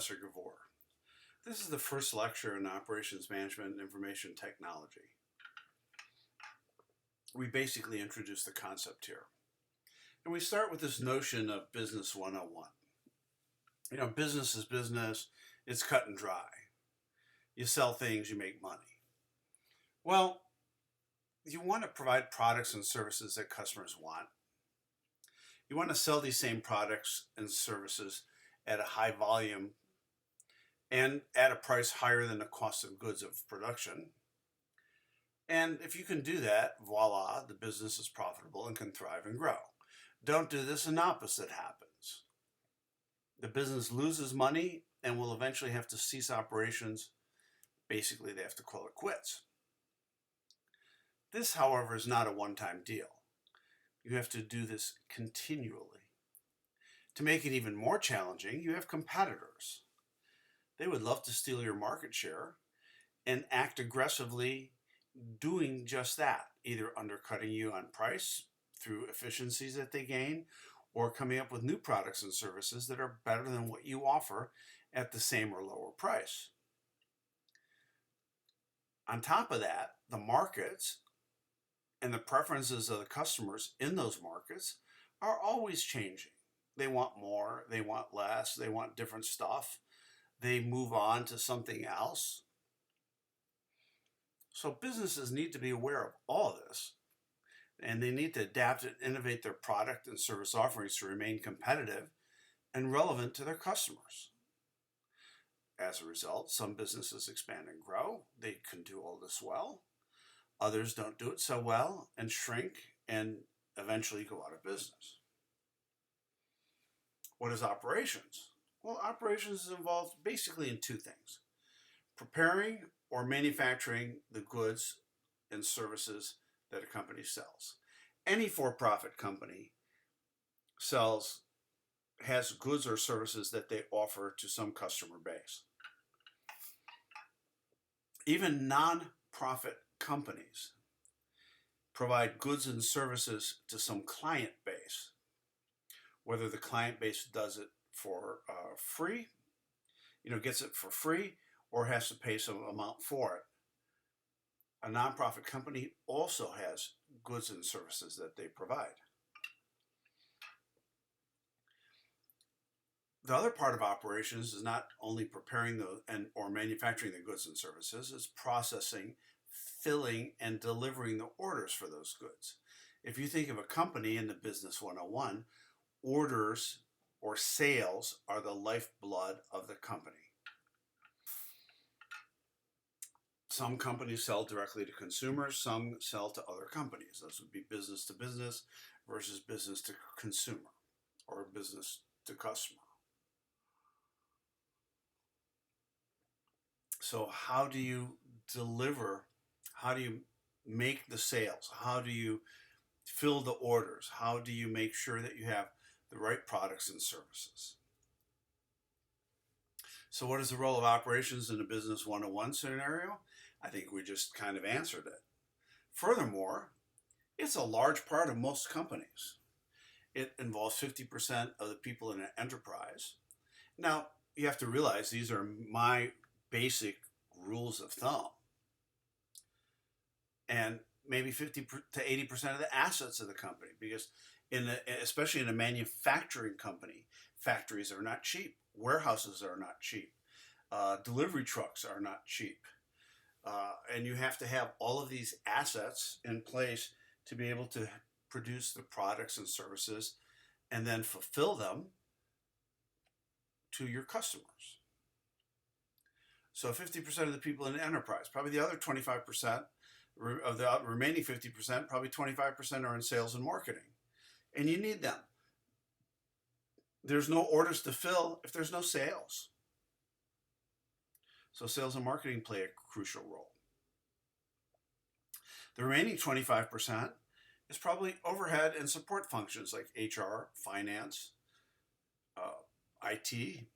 Professor Gavoor. This is the first lecture in Operations Management and Information Technology. We basically introduce the concept here. And we start with this notion of Business 101. You know, business is business, it's cut and dry. You sell things, you make money. Well, you want to provide products and services that customers want. You want to sell these same products and services at a high volume and at a price higher than the cost of goods of production. And if you can do that, voila, the business is profitable and can thrive and grow. Don't do this and the opposite happens. The business loses money and will eventually have to cease operations. Basically, they have to call it quits. This, however, is not a one-time deal. You have to do this continually. To make it even more challenging, you have competitors. They would love to steal your market share and act aggressively doing just that, either undercutting you on price through efficiencies that they gain or coming up with new products and services that are better than what you offer at the same or lower price. On top of that, the markets and the preferences of the customers in those markets are always changing. They want more, they want less, they want different stuff. They move on to something else. So businesses need to be aware of all this, and they need to adapt and innovate their product and service offerings to remain competitive and relevant to their customers. As a result, some businesses expand and grow. They can do all this well. Others don't do it so well and shrink and eventually go out of business. What is operations? Well, operations is involved basically in two things: preparing or manufacturing the goods and services that a company sells. Any for-profit company has goods or services that they offer to some customer base. Even non-profit companies provide goods and services to some client base. Whether the client base does it for free, gets it for free, or has to pay some amount for it. A nonprofit company also has goods and services that they provide. The other part of operations is not only preparing or manufacturing the goods and services, it's processing, filling, and delivering the orders for those goods. If you think of a company in the Business 101, orders or sales are the lifeblood of the company. Some companies sell directly to consumers, some sell to other companies. Those would be business to business versus business to consumer or business to customer. So how do you deliver? How do you make the sales? How do you fill the orders? How do you make sure that you have the right products and services? So what is the role of operations in a Business 101 scenario? I think we just kind of answered it. Furthermore, it's a large part of most companies. It involves 50% of the people in an enterprise. Now, you have to realize these are my basic rules of thumb. And maybe 50 to 80% of the assets of the company, because especially in a manufacturing company, factories are not cheap, warehouses are not cheap, delivery trucks are not cheap. And you have to have all of these assets in place to be able to produce the products and services and then fulfill them to your customers. So 50% of the people in the enterprise, probably the other 25% of the remaining 50%, probably 25% are in sales and marketing. And you need them. There's no orders to fill if there's no sales. So sales and marketing play a crucial role. The remaining 25% is probably overhead and support functions like HR, finance, IT,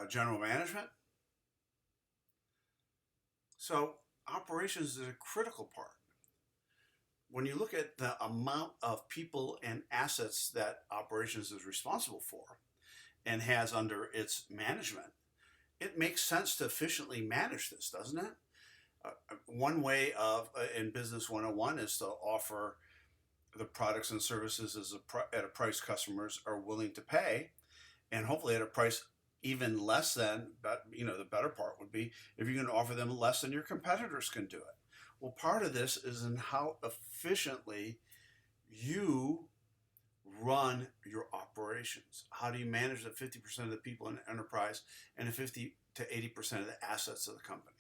general management. So operations is a critical part. When you look at the amount of people and assets that operations is responsible for, and has under its management, it makes sense to efficiently manage this, doesn't it? One way of in Business 101 is to offer the products and services at a price customers are willing to pay, and hopefully at a price even less than. But the better part would be if you're going to offer them less than your competitors can do it. Well, part of this is in how efficiently you run your operations. How do you manage the 50% of the people in the enterprise and the 50 to 80% of the assets of the company?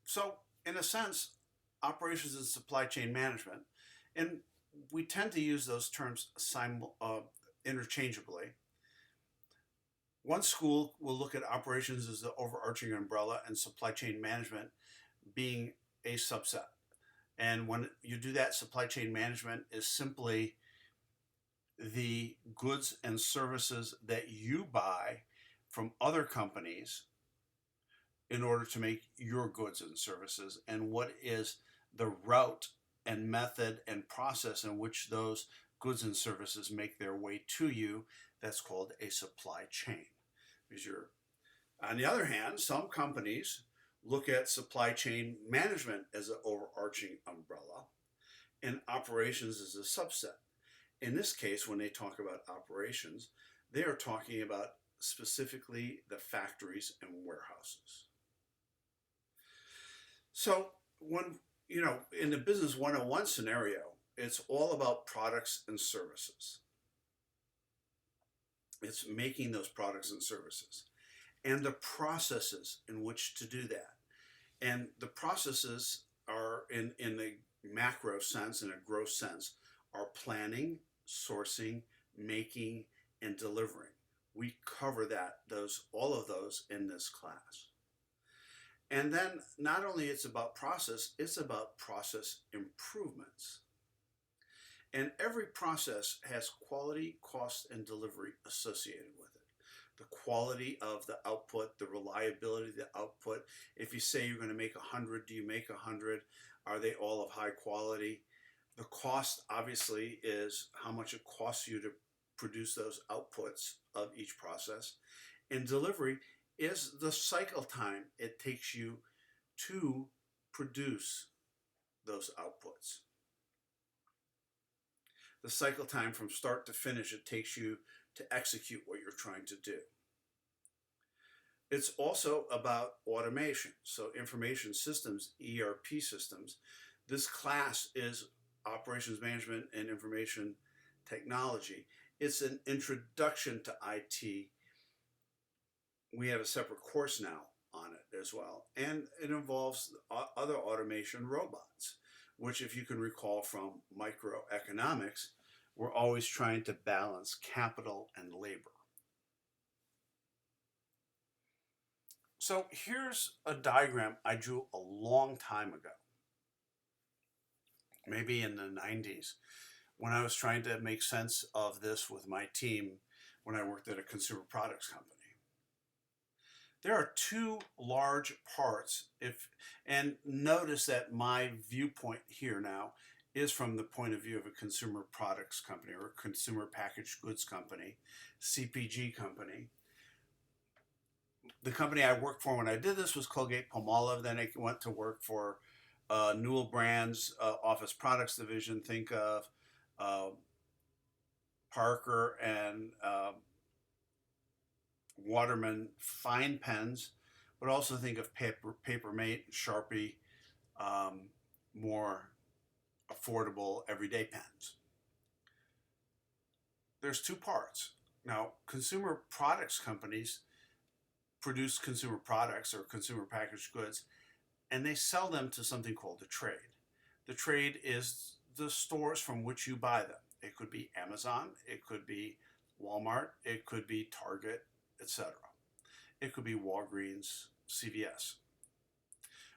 So, in a sense, operations and supply chain management, and we tend to use those terms interchangeably. One school will look at operations as the overarching umbrella and supply chain management being a subset. And when you do that, supply chain management is simply the goods and services that you buy from other companies in order to make your goods and services, and what is the route and method and process in which those goods and services make their way to you. That's called a supply chain. On the other hand, some companies look at supply chain management as an overarching umbrella and operations as a subset. In this case, when they talk about operations, they are talking about specifically the factories and warehouses. So when, in the Business 101 scenario, it's all about products and services. It's making those products and services and the processes in which to do that. And the processes are in the macro sense, in a gross sense, are planning, sourcing, making, and delivering. We cover all of those in this class. And then not only it's about process, it's about process improvements. And every process has quality, cost, and delivery associated with it. The quality of the output, the reliability of the output. If you say you're going to make 100, do you make 100? Are they all of high quality? The cost, obviously, is how much it costs you to produce those outputs of each process. And delivery is the cycle time it takes you to produce those outputs. The cycle time from start to finish it takes you to execute what you're trying to do. It's also about automation. So information systems, ERP systems. This class is operations management and information technology. It's an introduction to IT. We have a separate course now on it as well. And it involves other automation robots, which, if you can recall from microeconomics, we're always trying to balance capital and labor. So here's a diagram I drew a long time ago, maybe in the 90s, when I was trying to make sense of this with my team when I worked at a consumer products company. There are two large parts, and notice that my viewpoint here now is from the point of view of a consumer products company or a consumer packaged goods company, CPG company. The company I worked for when I did this was Colgate-Palmolive. Then I went to work for Newell Brands Office Products Division. Think of Parker and Waterman fine pens, but also think of Papermate, Sharpie, more affordable everyday pens. There's two parts. Now, consumer products companies produce consumer products or consumer packaged goods, and they sell them to something called the trade. The trade is the stores from which you buy them. It could be Amazon, it could be Walmart, it could be Target, etc. It could be Walgreens, CVS.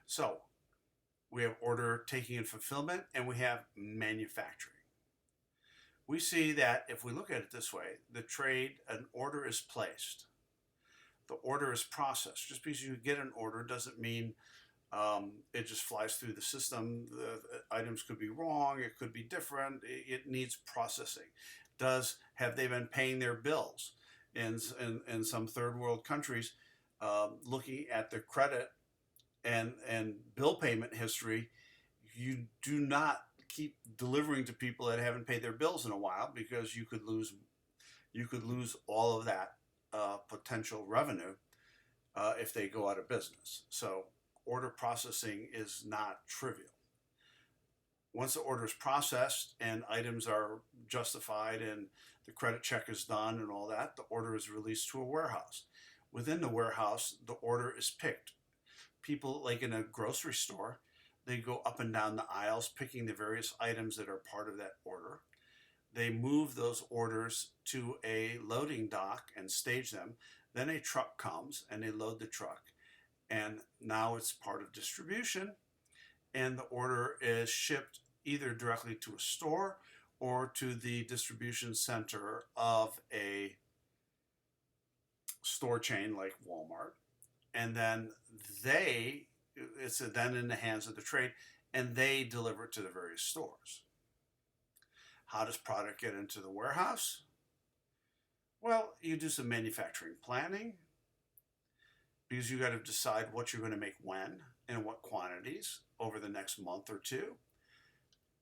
So we have order taking and fulfillment, and we have manufacturing. We see that if we look at it this way, the trade, an order is placed. The order is processed. Just because you get an order doesn't mean it just flies through the system. The items could be wrong. It could be different. It needs processing. Have they been paying their bills? In some third world countries, looking at their credit and bill payment history, you do not keep delivering to people that haven't paid their bills in a while, because you could lose all of that potential revenue if they go out of business. So order processing is not trivial. Once the order is processed and items are justified and the credit check is done and all that, the order is released to a warehouse. Within the warehouse, the order is picked. People, like in a grocery store, they go up and down the aisles picking the various items that are part of that order. They move those orders to a loading dock and stage them. Then a truck comes and they load the truck. And now it's part of distribution, and the order is shipped either directly to a store or to the distribution center of a store chain like Walmart. And then it's then in the hands of the trade, and they deliver it to the various stores. How does product get into the warehouse? Well, you do some manufacturing planning, because you got to decide what you're going to make when and what quantities over the next month or two.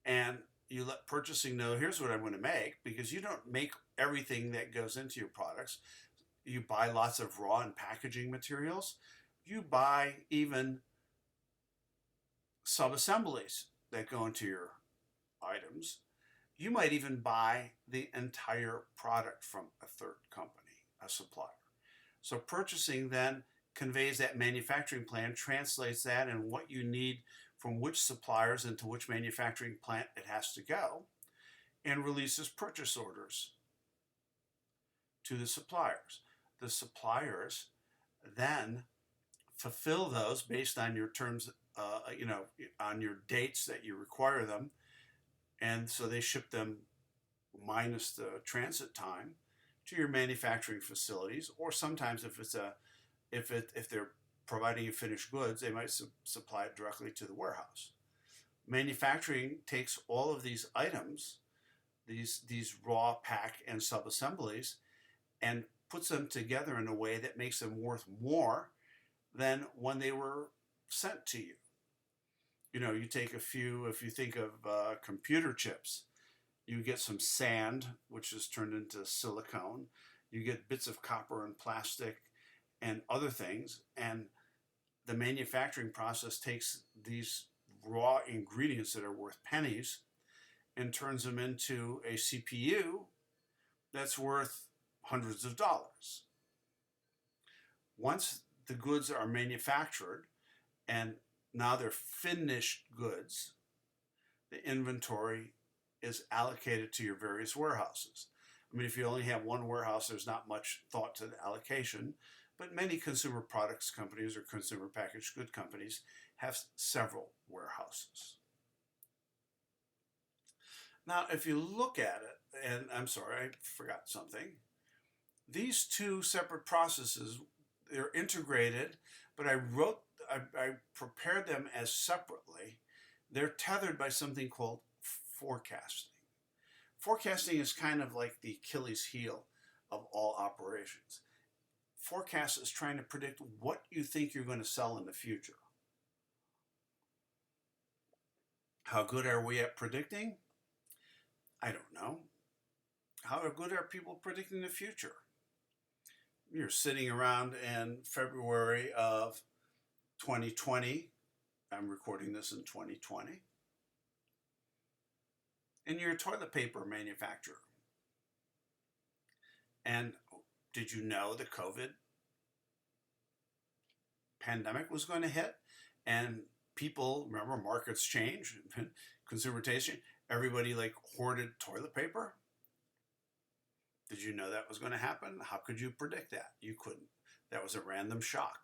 And you let purchasing know, here's what I'm going to make, because you don't make everything that goes into your products. You buy lots of raw and packaging materials. You buy even sub-assemblies that go into your items. You might even buy the entire product from a third company, a supplier. So purchasing then conveys that manufacturing plan, translates that and what you need from which suppliers into which manufacturing plant it has to go, and releases purchase orders to the suppliers. The suppliers then fulfill those based on your terms, on your dates that you require them. And so they ship them minus the transit time to your manufacturing facilities, or sometimes if they're providing you finished goods, they might supply it directly to the warehouse. Manufacturing takes all of these items, these raw, pack, and sub-assemblies, and puts them together in a way that makes them worth more than when they were sent to you. You take if you think of computer chips, you get some sand, which is turned into silicone. You get bits of copper and plastic and other things. And the manufacturing process takes these raw ingredients that are worth pennies and turns them into a CPU that's worth hundreds of dollars. Once the goods are manufactured and now they're finished goods, the inventory is allocated to your various warehouses. I mean, if you only have one warehouse, there's not much thought to the allocation, but many consumer products companies or consumer packaged good companies have several warehouses. Now, if you look at it, and I'm sorry, I forgot something. These two separate processes, they're integrated, but I prepared them as separately. They're tethered by something called forecasting. Forecasting is kind of like the Achilles heel of all operations. Forecast is trying to predict what you think you're going to sell in the future. How good are we at predicting? I don't know. How good are people predicting the future? You're sitting around in February of 2020. I'm recording this in 2020. And you're a toilet paper manufacturer. And did you know the COVID pandemic was going to hit? And people, remember, markets change, consumer taste change. Everybody hoarded toilet paper. Did you know that was going to happen? How could you predict that? You couldn't. That was a random shock.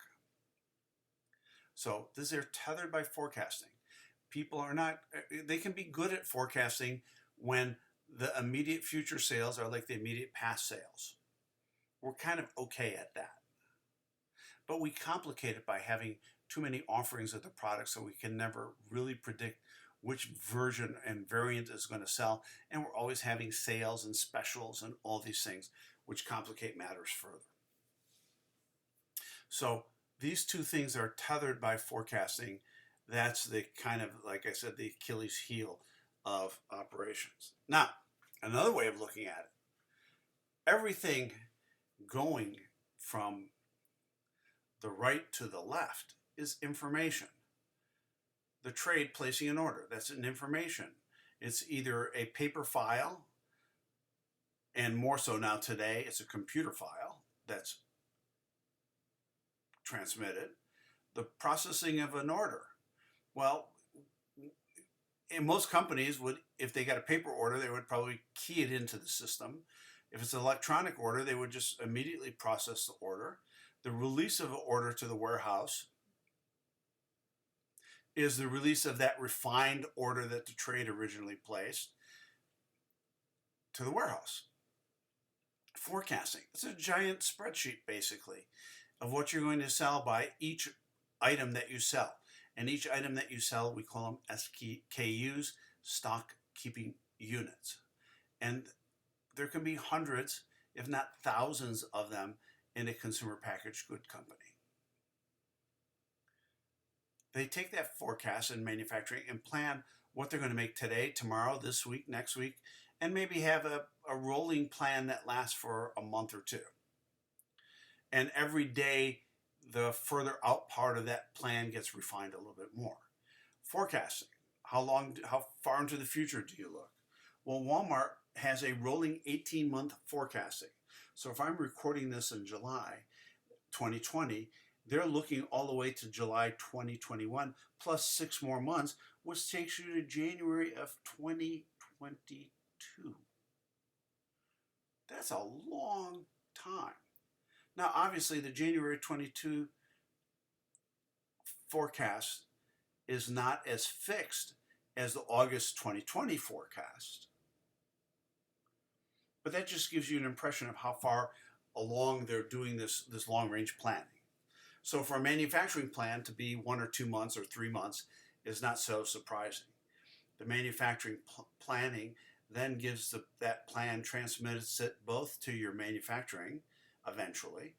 So they're tethered by forecasting. People are not, they can be good at forecasting when the immediate future sales are like the immediate past sales. We're kind of okay at that. But we complicate it by having too many offerings of the product, so we can never really predict which version and variant is going to sell, and we're always having sales and specials and all these things, which complicate matters further. So these two things are tethered by forecasting. That's the kind of, like I said, the Achilles heel of operations. Now, another way of looking at it, everything going from the right to the left is information. The trade placing an order, that's an information. It's either a paper file, and more so now today, it's a computer file that's transmitted. The processing of an order. Well, in most companies would, if they got a paper order, they would probably key it into the system. If it's an electronic order, they would just immediately process the order. The release of an order to the warehouse is the release of that refined order that the trade originally placed to the warehouse. Forecasting. It's a giant spreadsheet, basically, of what you're going to sell by each item that you sell. And each item that you sell, we call them SKUs, stock keeping units. And there can be hundreds, if not thousands of them in a consumer packaged good company. They take that forecast in manufacturing and plan what they're going to make today, tomorrow, this week, next week, and maybe have a rolling plan that lasts for a month or two. And every day, the further out part of that plan gets refined a little bit more. Forecasting. How far into the future do you look? Well, Walmart has a rolling 18-month forecasting. So if I'm recording this in July 2020, they're looking all the way to July 2021 plus 6 more months, which takes you to January of 2022. That's a long time. Now, obviously, the January 22 forecast is not as fixed as the August 2020 forecast. But that just gives you an impression of how far along they're doing this long-range planning. So for a manufacturing plan to be 1 or 2 months or 3 months is not so surprising. The manufacturing planning then gives that plan transmitted both to your manufacturing eventually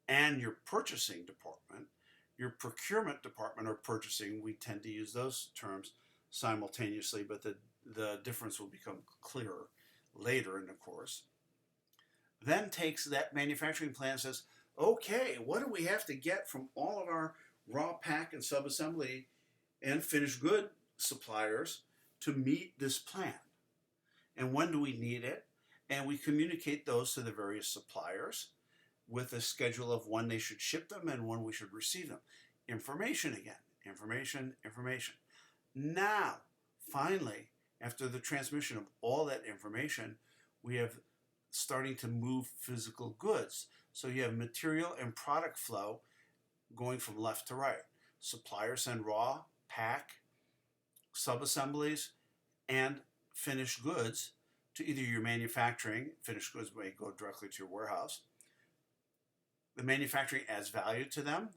and your purchasing department, your procurement department or purchasing. We tend to use those terms simultaneously, but the difference will become clearer later in the course. Then takes that manufacturing plan and says, okay, what do we have to get from all of our raw pack and subassembly and finished good suppliers to meet this plan? And when do we need it? And we communicate those to the various suppliers with a schedule of when they should ship them and when we should receive them. Information again. Information. Now, finally, after the transmission of all that information, we have starting to move physical goods. So you have material and product flow going from left to right. Suppliers send raw, pack, subassemblies, and finished goods to either your manufacturing. Finished goods may go directly to your warehouse. The manufacturing adds value to them,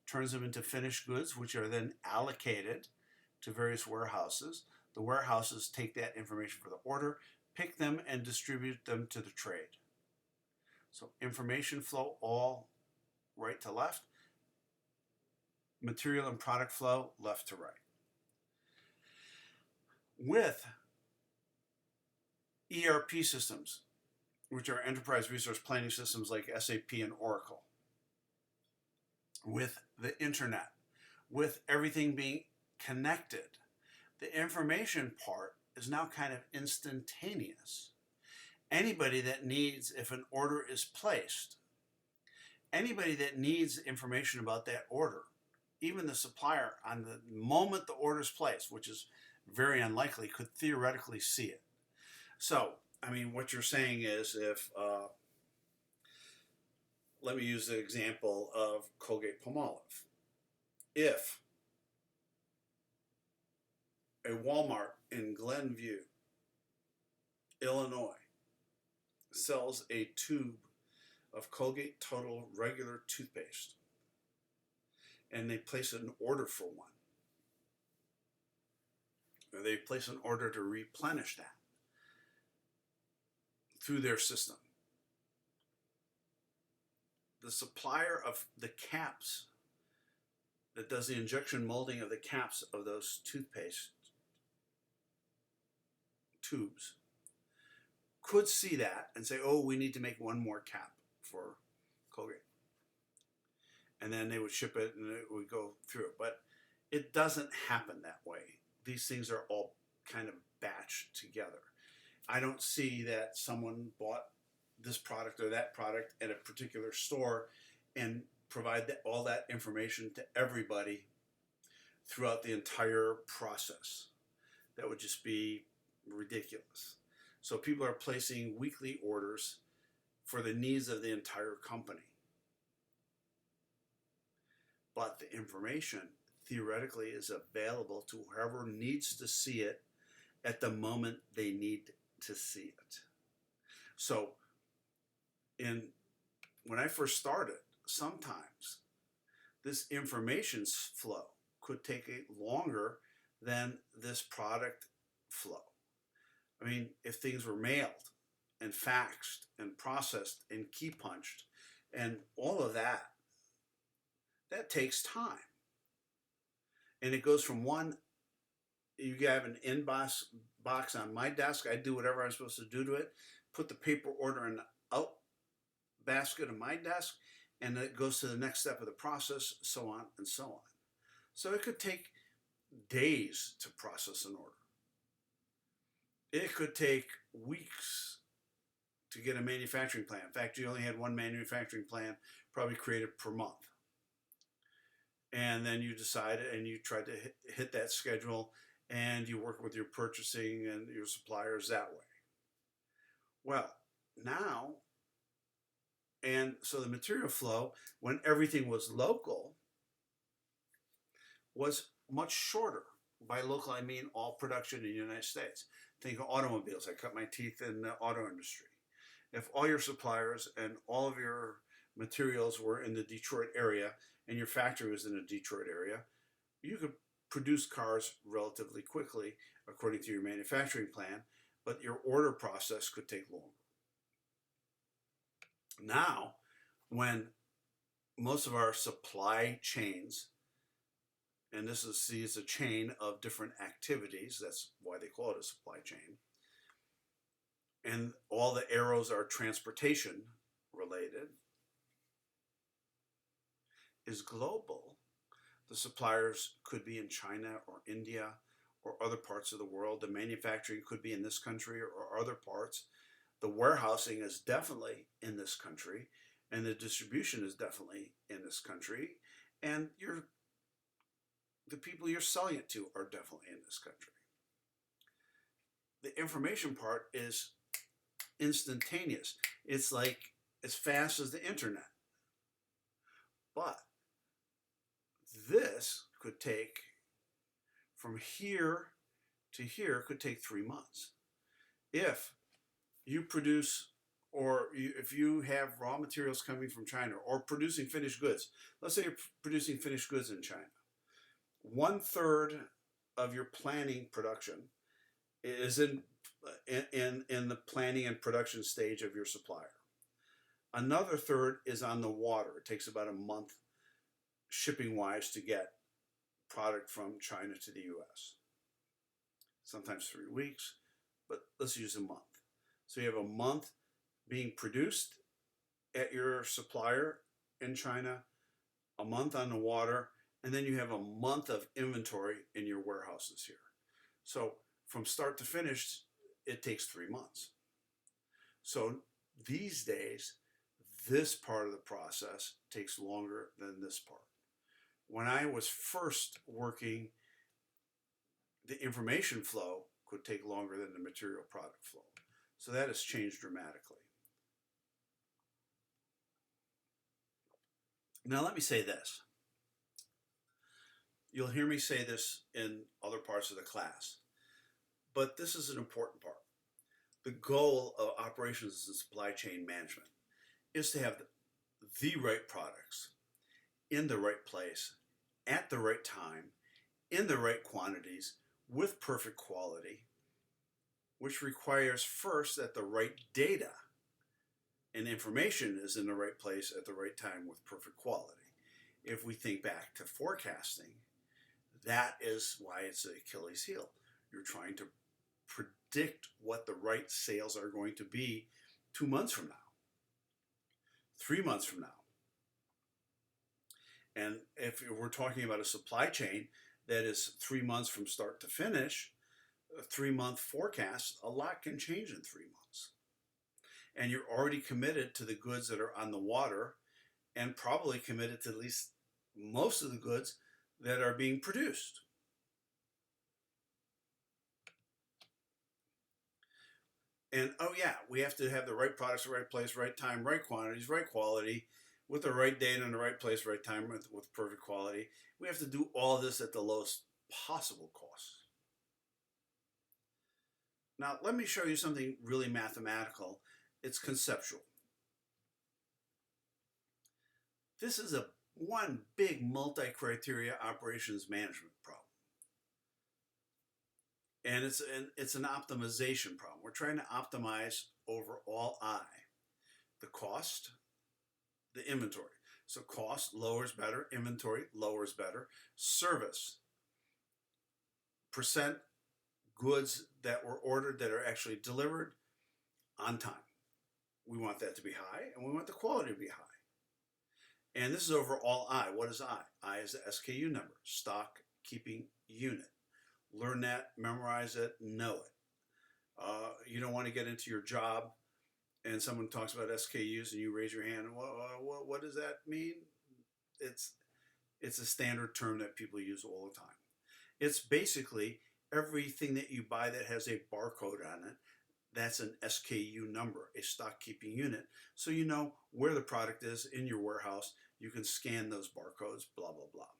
turns them into finished goods, which are then allocated to various warehouses. The warehouses take that information for the order, pick them, and distribute them to the trade. So information flow all right to left, material and product flow left to right. With ERP systems, which are enterprise resource planning systems like SAP and Oracle, with the internet, with everything being connected, the information part is now kind of instantaneous. Anybody that needs, if an order is placed, anybody that needs information about that order, even the supplier, on the moment the order is placed, which is very unlikely, could theoretically see it. So, I mean, what you're saying is if, let me use the example of Colgate-Palmolive. If a Walmart in Glenview, Illinois, sells a tube of Colgate Total regular toothpaste, and they place an order for one, or they place an order to replenish that through their system. The supplier of the caps that does the injection molding of the caps of those toothpaste tubes could see that and say, oh, we need to make one more cap for Colgate. And then they would ship it and it would go through it. But it doesn't happen that way. These things are all kind of batched together. I don't see that someone bought this product or that product at a particular store and provide all that information to everybody throughout the entire process. That would just be ridiculous. So people are placing weekly orders for the needs of the entire company. But the information theoretically is available to whoever needs to see it at the moment they need to see it. So when I first started, sometimes this information flow could take longer than this product flow. I mean, if things were mailed and faxed and processed and key punched and all of that, that takes time. And it goes from one, you have an inbox box on my desk, I do whatever I'm supposed to do to it, put the paper order in the out basket of my desk, and it goes to the next step of the process, so on and so on. So it could take days to process an order. It could take weeks to get a manufacturing plan. In fact, you only had one manufacturing plan probably created per month. And then you decided and you tried to hit that schedule and you work with your purchasing and your suppliers that way. Well, now, and so the material flow, when everything was local, was much shorter. By local, I mean all production in the United States. Think of automobiles. I cut my teeth in the auto industry. If all your suppliers and all of your materials were in the Detroit area and your factory was in the Detroit area, you could produce cars relatively quickly according to your manufacturing plan, but your order process could take longer. Now, when most of our supply chains, and this is a chain of different activities, that's why they call it a supply chain, and all the arrows are transportation related, is global. The suppliers could be in China or India or other parts of the world. The manufacturing could be in this country or other parts. The warehousing is definitely in this country, and the distribution is definitely in this country, and the people you're selling it to are definitely in this country. The information part is instantaneous. It's like as fast as the internet. But this could take, from here to here, could take 3 months. If you produce, or if you have raw materials coming from China, or producing finished goods. Let's say you're producing finished goods in China. 1/3 of your planning production is in the planning and production stage of your supplier. Another third is on the water. It takes about a month shipping wise to get product from China to the US. Sometimes 3 weeks, but let's use a month. So you have a month being produced at your supplier in China, a month on the water, and then you have a month of inventory in your warehouses here. So from start to finish, it takes 3 months. So these days, this part of the process takes longer than this part. When I was first working, the information flow could take longer than the material product flow. So that has changed dramatically. Now let me say this. You'll hear me say this in other parts of the class, but this is an important part. The goal of operations and supply chain management is to have the right products in the right place, at the right time, in the right quantities, with perfect quality, which requires first that the right data and information is in the right place at the right time with perfect quality. If we think back to forecasting, that is why it's an Achilles heel. You're trying to predict what the right sales are going to be 2 months from now, 3 months from now. And if we're talking about a supply chain that is 3 months from start to finish, a 3-month forecast, a lot can change in 3 months. And you're already committed to the goods that are on the water, and probably committed to at least most of the goods that are being produced. And oh yeah, we have to have the right products, the right place, right time, right quantities, right quality, with the right data in the right place, right time, with perfect quality. We have to do all of this at the lowest possible cost. Now, let me show you something really mathematical. It's conceptual. This is a one big multi-criteria operations management problem. And it's an optimization problem. We're trying to optimize over all I. The cost, the inventory. So cost lowers better, inventory lowers better. Service, percent goods that were ordered that are actually delivered on time. We want that to be high, and we want the quality to be high. And this is over all I. What is I? I is the SKU number, stock keeping unit. Learn that, memorize it, know it. You don't want to get into your job and someone talks about SKUs and you raise your hand. What does that mean? It's a standard term that people use all the time. It's basically everything that you buy that has a barcode on it. That's an SKU number, a stock keeping unit. So you know where the product is in your warehouse. You can scan those barcodes, blah, blah, blah.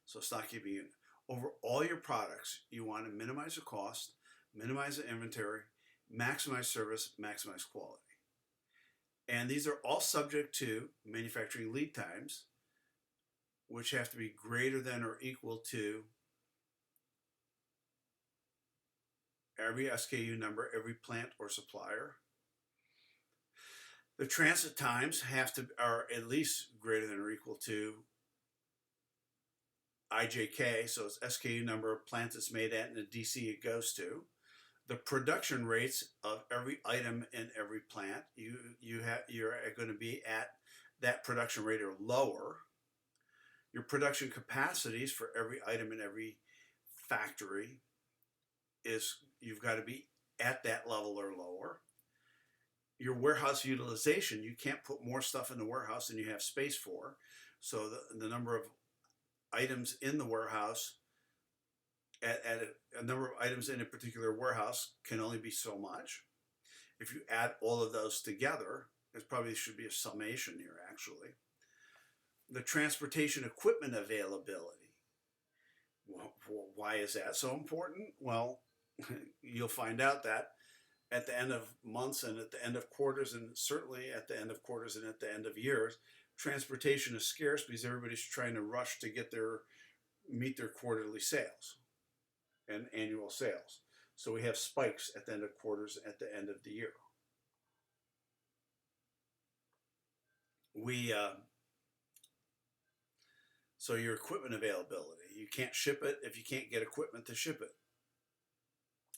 So stock keeping unit. Over all your products, you want to minimize the cost, minimize the inventory, maximize service, maximize quality. And these are all subject to manufacturing lead times, which have to be greater than or equal to every SKU number, every plant or supplier. The transit times are at least greater than or equal to IJK, so it's SKU number of plant it's made at and the DC it goes to. The production rates of every item in every plant, you're going to be at that production rate or lower. Your production capacities for every item in every factory you've got to be at that level or lower. Your warehouse utilization, you can't put more stuff in the warehouse than you have space for. So the number of items in the warehouse at a number of items in a particular warehouse can only be so much. If you add all of those together, it probably should be a summation here actually. The transportation equipment availability. Well, why is that so important? Well, you'll find out that at the end of months and at the end of quarters, and certainly at the end of quarters and at the end of years, transportation is scarce because everybody's trying to rush to meet their quarterly sales and annual sales. So we have spikes at the end of quarters, at the end of the year. So your equipment availability, you can't ship it if you can't get equipment to ship it.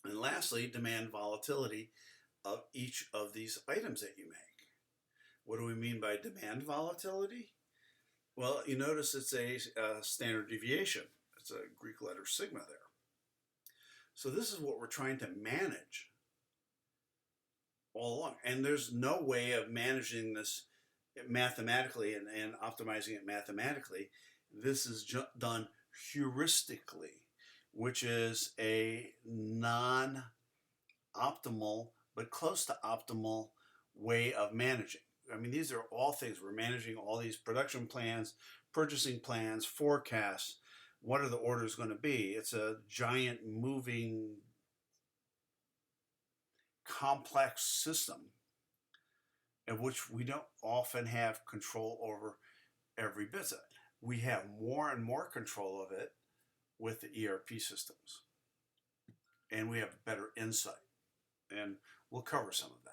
And lastly, demand volatility of each of these items that you make. What do we mean by demand volatility? Well, you notice it's a standard deviation. It's a Greek letter sigma there. So this is what we're trying to manage all along. And there's no way of managing this mathematically and optimizing it mathematically. This is done heuristically, which is a non-optimal but close to optimal way of managing. I mean, these are all things. We're managing all these production plans, purchasing plans, forecasts. What are the orders going to be? It's a giant moving complex system in which we don't often have control over every bit of it. We have more and more control of it with the ERP systems. and we have better insight. And we'll cover some of that.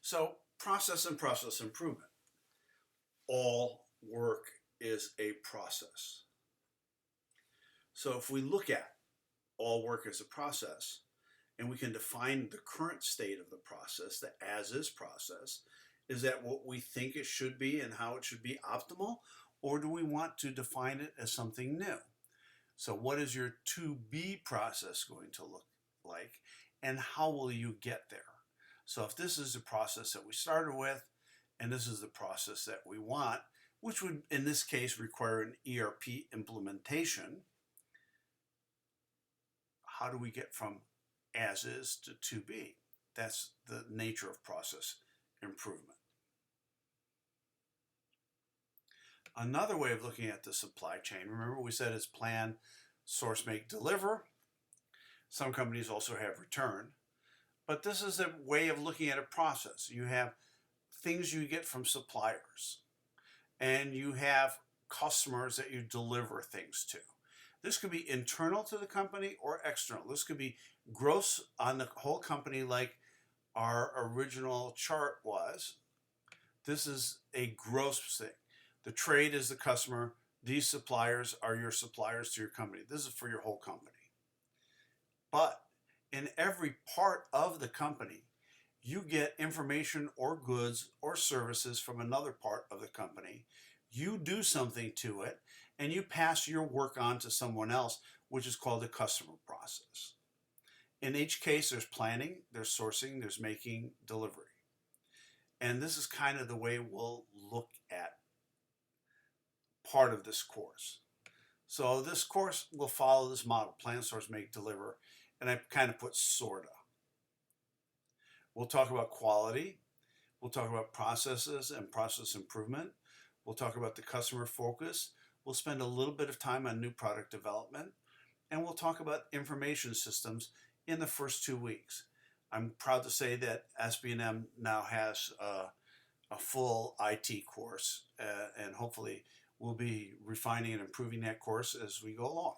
So process and process improvement. All work is a process. So if we look at all work as a process, and we can define the current state of the process, the as-is process, is that what we think it should be and how it should be optimal, or do we want to define it as something new? So what is your to-be process going to look like, and how will you get there? So if this is the process that we started with, and this is the process that we want, which would in this case require an ERP implementation, how do we get from as is to be? That's the nature of process improvement. Another way of looking at the supply chain, remember we said it's plan, source, make, deliver. Some companies also have return. But this is a way of looking at a process. You have things you get from suppliers, and you have customers that you deliver things to. This could be internal to the company or external. This could be gross on the whole company like our original chart was. This is a gross thing. The trade is the customer. These suppliers are your suppliers to your company. This is for your whole company. But in every part of the company, you get information or goods or services from another part of the company. You do something to it, and you pass your work on to someone else, which is called the customer process. In each case, there's planning, there's sourcing, there's making, delivery. And this is kind of the way we'll look at part of this course. So this course will follow this model, plan, source, make, deliver, and I kind of put sorta. We'll talk about quality. We'll talk about processes and process improvement. We'll talk about the customer focus. We'll spend a little bit of time on new product development. And we'll talk about information systems in the first 2 weeks. I'm proud to say that SB&M now has a full IT course, and hopefully we'll be refining and improving that course as we go along.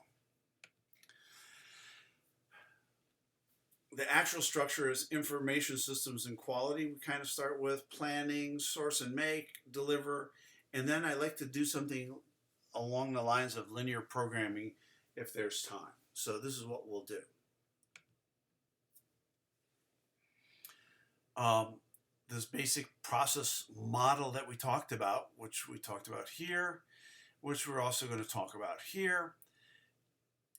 The actual structure is information systems and quality. We kind of start with planning, source and make, deliver, and then I like to do something along the lines of linear programming if there's time. So this is what we'll do. This basic process model that we talked about, which we talked about here, which we're also going to talk about here.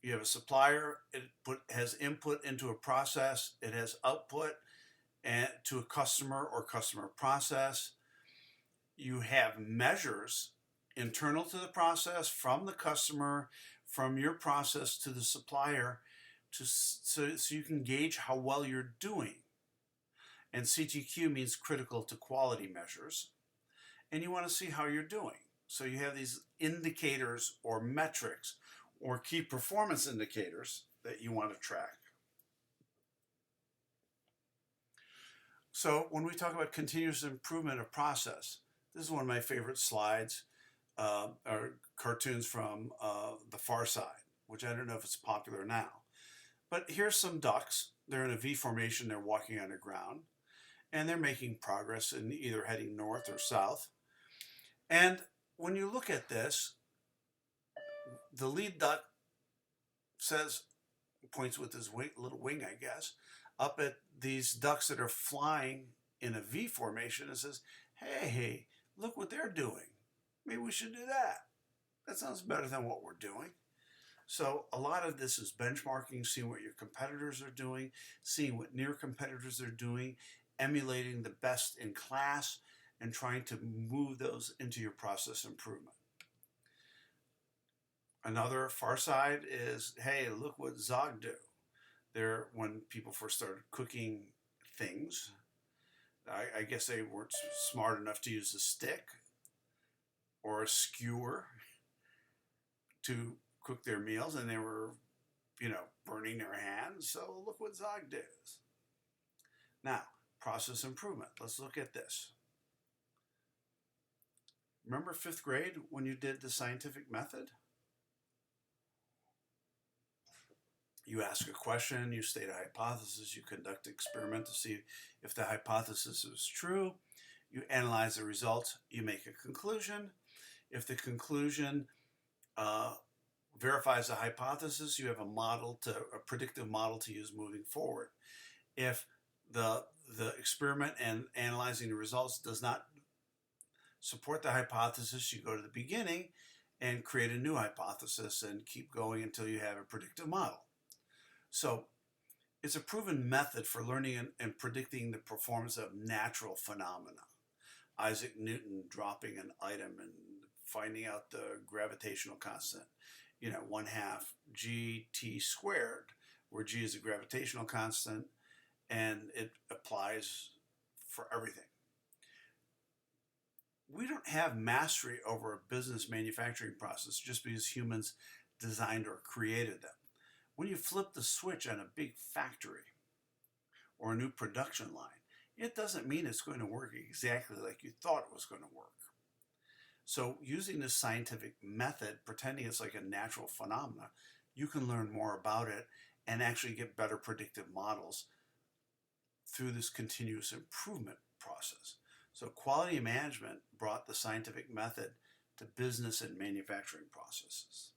You have a supplier, it has input into a process, it has output and to a customer or customer process. You have measures internal to the process, from the customer, from your process to the supplier, so you can gauge how well you're doing. And CTQ means critical to quality measures. And you want to see how you're doing. So you have these indicators or metrics or key performance indicators that you want to track. So when we talk about continuous improvement of process, this is one of my favorite slides, or cartoons from The Far Side, which I don't know if it's popular now. But here's some ducks. They're in a V formation. They're walking underground, and they're making progress in either heading north or south. And when you look at this, the lead duck points with his little wing, I guess, up at these ducks that are flying in a V formation and says, hey, look what they're doing. Maybe we should do that. That sounds better than what we're doing. So a lot of this is benchmarking, seeing what your competitors are doing, seeing what near competitors are doing, emulating the best in class, and trying to move those into your process improvement. Another far side is, hey, look what Zog do. When people first started cooking things, I guess they weren't smart enough to use a stick or a skewer to cook their meals, and they were, burning their hands. So look what Zog does. Now, process improvement. Let's look at this. Remember 5th grade when you did the scientific method? You ask a question, you state a hypothesis, you conduct an experiment to see if the hypothesis is true. You analyze the results, you make a conclusion. If the conclusion verifies the hypothesis, you have a predictive model to use moving forward. If the experiment and analyzing the results does not support the hypothesis, you go to the beginning and create a new hypothesis and keep going until you have a predictive model. So it's a proven method for learning and predicting the performance of natural phenomena. Isaac Newton dropping an item and finding out the gravitational constant, 1/2 gt squared, where g is a gravitational constant, and it applies for everything. We don't have mastery over a business manufacturing process just because humans designed or created them. When you flip the switch on a big factory or a new production line, it doesn't mean it's going to work exactly like you thought it was going to work. So using this scientific method, pretending it's like a natural phenomena, you can learn more about it and actually get better predictive models through this continuous improvement process. So quality management brought the scientific method to business and manufacturing processes.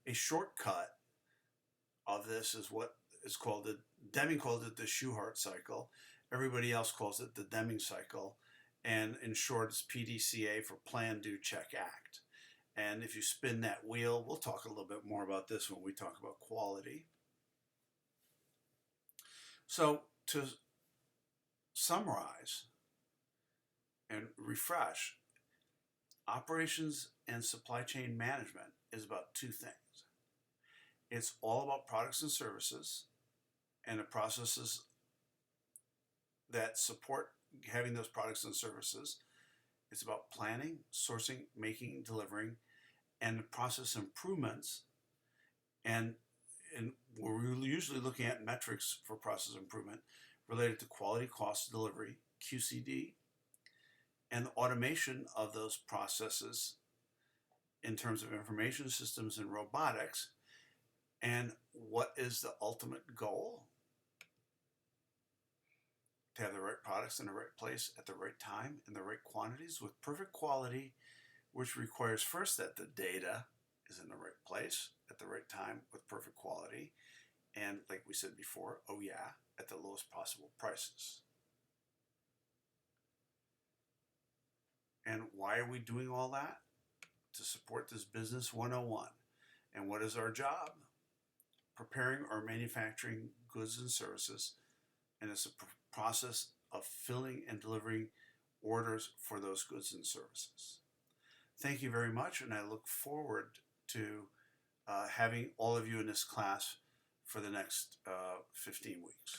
A shortcut of this is what is called Deming called it the Shewhart cycle. Everybody else calls it the Deming cycle. And in short, it's PDCA for Plan, Do, Check, Act. And if you spin that wheel, we'll talk a little bit more about this when we talk about quality. So to summarize and refresh, operations and supply chain management is about two things. It's all about products and services and the processes that support having those products and services. It's about planning, sourcing, making, delivering, and the process improvements. And we're usually looking at metrics for process improvement related to quality, cost, delivery, QCD, and the automation of those processes in terms of information systems and robotics. And what is the ultimate goal? To have the right products in the right place at the right time in the right quantities with perfect quality, which requires first that the data is in the right place at the right time with perfect quality, and like we said before, at the lowest possible prices. And why are we doing all that? To support this business 101. And what is our job? Preparing or manufacturing goods and services, and it's a process of filling and delivering orders for those goods and services. Thank you very much, and I look forward to having all of you in this class for the next 15 weeks.